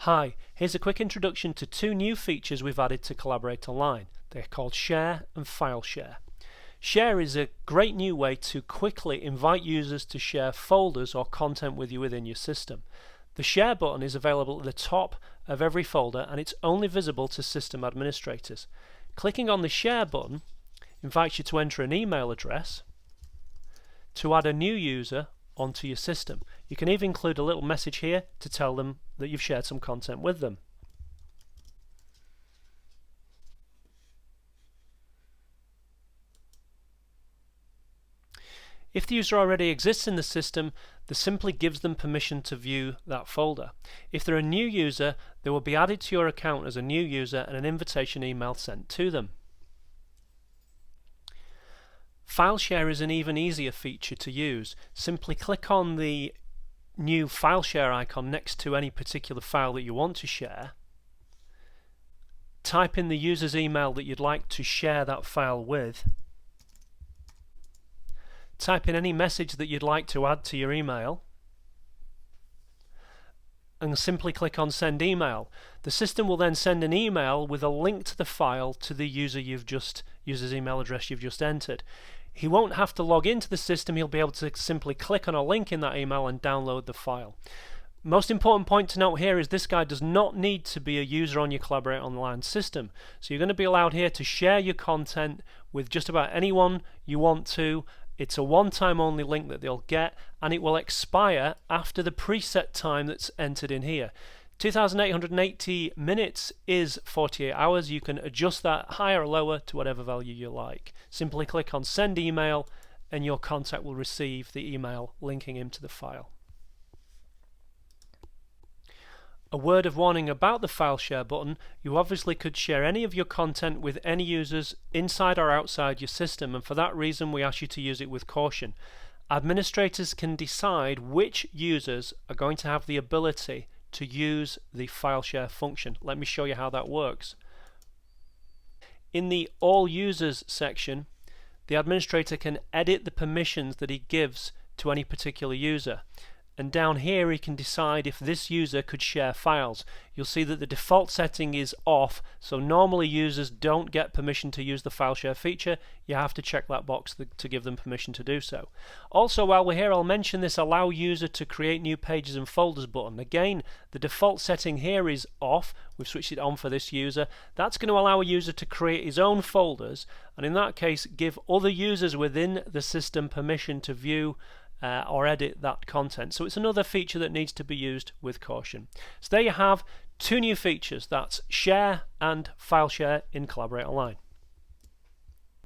Hi, here's a quick introduction to two new features we've added to Collaborate Online. They're called Share and File Share. Share is a great new way to quickly invite users to share folders or content with you within your system. The Share button is available at the top of every folder and it's only visible to system administrators. Clicking on the Share button invites you to enter an email address to add a new user onto your system. You can even include a little message here to tell them that you've shared some content with them. If the user already exists in the system, this simply gives them permission to view that folder. If they're a new user, they will be added to your account as a new user and an invitation email sent to them. File Share is an even easier feature to use. Simply click on the new File Share icon next to any particular file that you want to share. Type in the user's email that you'd like to share that file with. Type in any message that you'd like to add to your email and simply click on Send Email. The system will then send an email with a link to the file to the user's email address you've just entered. He won't have to log into the system, he'll be able to simply click on a link in that email and download the file. Most important point to note here is this guy does not need to be a user on your Collaborate Online system. So you're going to be allowed here to share your content with just about anyone you want to. It's a one-time only link that they'll get and it will expire after the preset time that's entered in here. 2,880 minutes is 48 hours. You can adjust that higher or lower to whatever value you like. Simply click on Send Email and your contact will receive the email linking him to the file. A word of warning about the File Share button: you obviously could share any of your content with any users inside or outside your system, and for that reason we ask you to use it with caution. Administrators can decide which users are going to have the ability to use the File Share function. Let me show you how that works. In the All Users section, the administrator can edit the permissions that he gives to any particular user. And down here he can decide if this user could share files. You'll see that the default setting is off, so normally users don't get permission to use the File Share feature. You have to check that box to give them permission to do so. Also, while we're here, I'll mention this Allow User to Create New Pages and Folders button. Again, the default setting here is off. We've switched it on for this user. That's going to allow a user to create his own folders, and in that case give other users within the system permission to view or edit that content. So it's another feature that needs to be used with caution. So there you have two new features, that's Share and File Share in Collaborate Online.